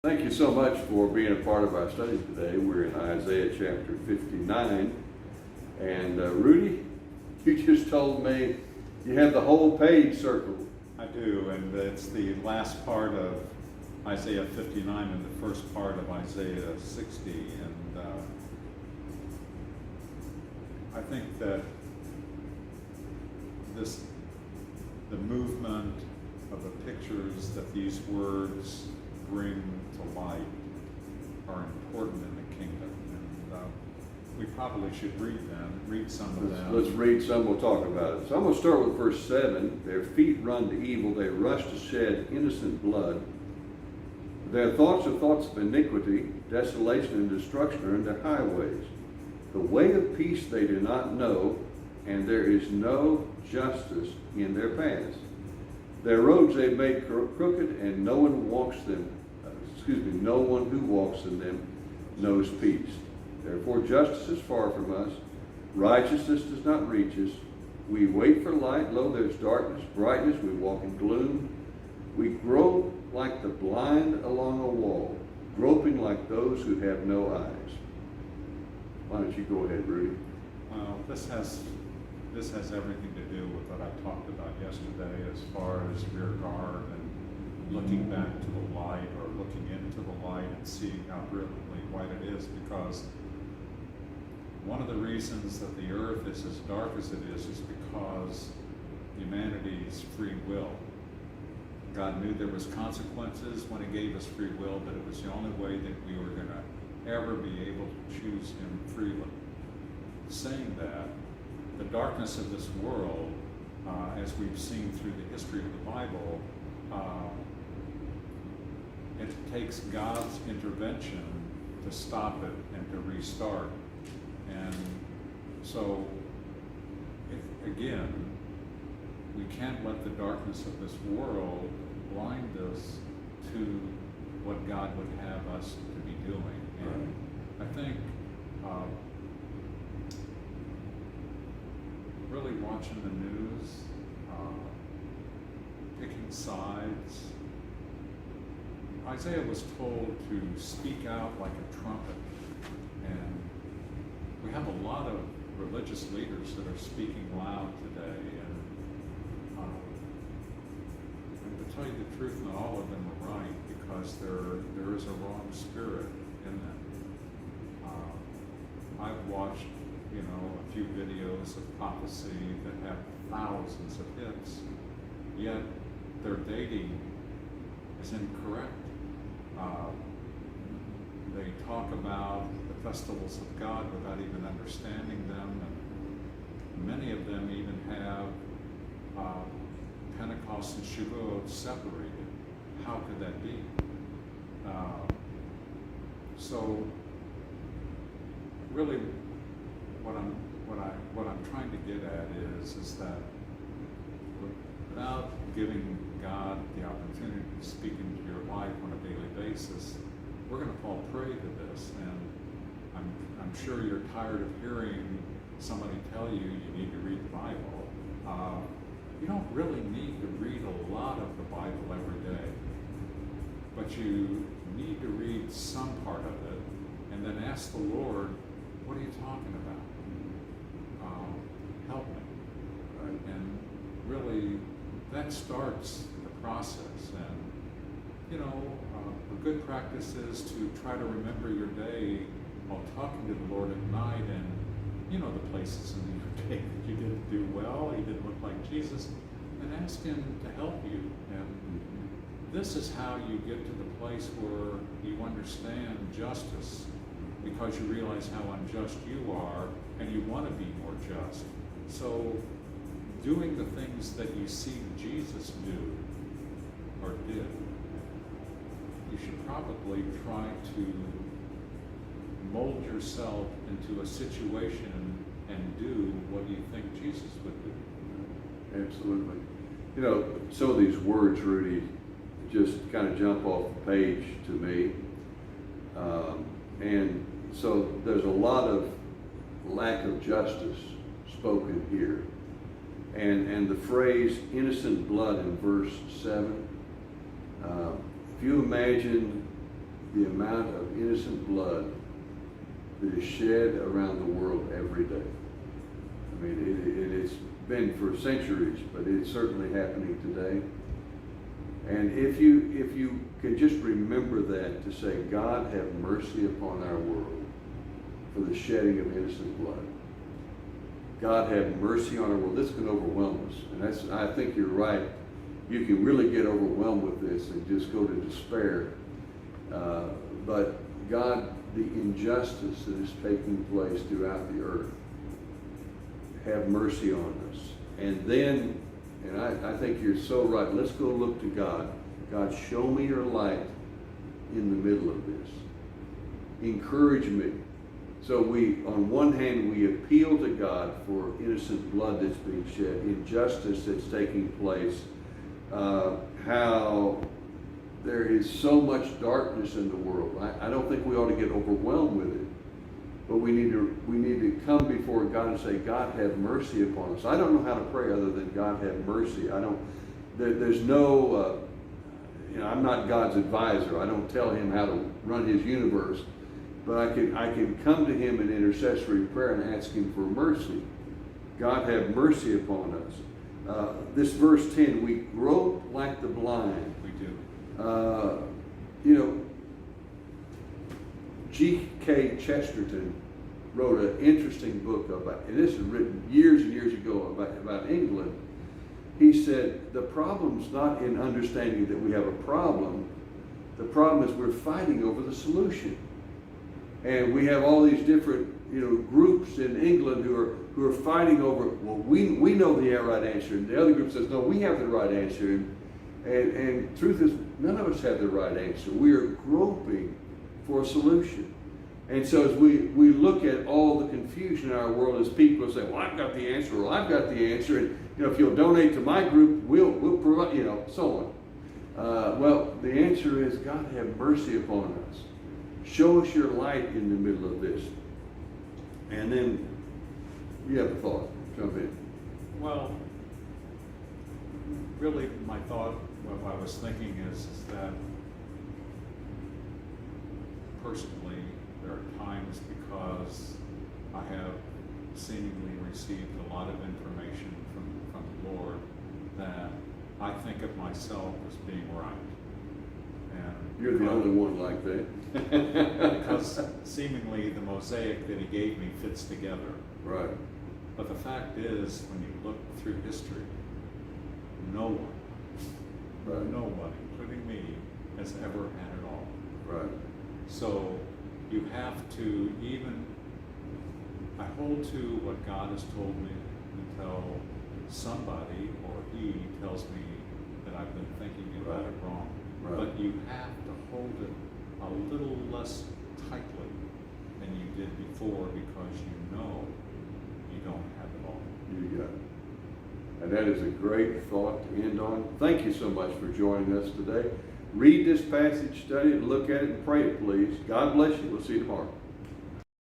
Thank you so much for being a part of our study today. We're in Isaiah chapter 59. And Rudy, you just told me you have the whole page circled. I do, and it's the last part of Isaiah 59 and the first part of Isaiah 60. And I think that the movement of the pictures that these words bring to light are important in the kingdom, and we probably should read some of them. Let's read some, we'll talk about it. So I'm going to start with verse 7. Their feet run to evil, they rush to shed innocent blood. Their thoughts are thoughts of iniquity, desolation and destruction are in their highways. The way of peace they do not know, and there is no justice in their paths. Their roads they made crooked, and no one who walks in them knows peace. Therefore justice is far from us, righteousness does not reach us. We wait for light, lo, there's darkness, brightness, we walk in gloom. We grope like the blind along a wall, groping like those who have no eyes. Why don't you go ahead, Rudy? Well, this has everything to do with what I talked about yesterday as far as rear guard and looking back to the light, or looking into the light and seeing how brilliantly white it is, because one of the reasons that the earth is as dark as it is because humanity's free will. God knew there was consequences when he gave us free will, but it was the only way that we were going to ever be able to choose him freely. Saying that, the darkness of this world, as we've seen through the history of the Bible, it takes God's intervention to stop it and to restart. And so, again, we can't let the darkness of this world blind us to what God would have us to be doing. And I think really watching the news, picking sides. Isaiah was told to speak out like a trumpet, and we have a lot of religious leaders that are speaking loud today, and to tell you the truth, not all of them are right, because there is a wrong spirit in them. I've watched a few videos of prophecy that have thousands of hits, yet their dating is incorrect. They talk about the festivals of God without even understanding them, and many of them even have Pentecost and Shavuot separated. How could that be? So really, what I'm trying to get at is that without giving God the opportunity to speak into your life on a daily basis, we're going to fall prey to this. And I'm sure you're tired of hearing somebody tell you need to read the Bible. You don't really need to read a lot of the Bible every day, but you need to read some part of it and then ask the Lord, what are you talking about? Help me. Right. And really, that starts the process. And a good practice is to try to remember your day while talking to the Lord at night, and the places in your day that you didn't do well, you didn't look like Jesus, and ask him to help you. And this is how you get to the place where you understand justice, because you realize how unjust you are and you want to be more just. So doing the things that you see Jesus do or did, you should probably try to mold yourself into a situation and do what you think Jesus would do. Absolutely. Some of these words, Rudy, just kind of jump off the page to me. And so there's a lot of lack of justice spoken here. And the phrase innocent blood in verse 7, if you imagine the amount of innocent blood that is shed around the world every day. I mean, it's been for centuries, but it's certainly happening today. And if you can just remember that, to say, God, have mercy upon our world for the shedding of innocent blood. God, have mercy on our world. This can overwhelm us. And I think you're right. You can really get overwhelmed with this and just go to despair. But God, the injustice that is taking place throughout the earth, have mercy on us. And then, and I think you're so right, let's go look to God. God, show me your light in the middle of this. Encourage me. So on one hand, we appeal to God for innocent blood that's being shed, injustice that's taking place, how there is so much darkness in the world. I don't think we ought to get overwhelmed with it, but we need to come before God and say, God, have mercy upon us. I don't know how to pray other than God, have mercy. There's no, I'm not God's advisor. I don't tell him how to run his universe. But I can come to him in intercessory prayer and ask him for mercy. God, have mercy upon us. This verse 10, we grope like the blind. We do. G.K. Chesterton wrote an interesting book about, and this was written years and years ago about England. He said, the problem's not in understanding that we have a problem. The problem is we're fighting over the solution. And we have all these different, groups in England who are fighting over, well, we know the right answer, and the other group says, no, we have the right answer. And truth is, none of us have the right answer. We are groping for a solution. And so as we look at all the confusion in our world, as people say, well, I've got the answer, or I've got the answer, and if you'll donate to my group, we'll provide, so on. Well, the answer is, God, have mercy upon us. Show us your light in the middle of this. And then you have a thought. Jump in. Well, really my thought, what I was thinking is that personally, there are times because I have seemingly received a lot of information from the Lord that I think of myself as being right. And you're the only one like that. because seemingly the mosaic that he gave me fits together. Right. But the fact is, when you look through history, no one, including me, has ever had it all. Right. So you have to I hold to what God has told me until somebody or he tells me that I've been thinking about it wrong. Right. But you have to hold it a little less tightly than you did before, because you know you don't have it all. You got it. And that is a great thought to end on. Thank you so much for joining us today. Read this passage, study it, look at it, and pray it, please. God bless you. We'll see you tomorrow.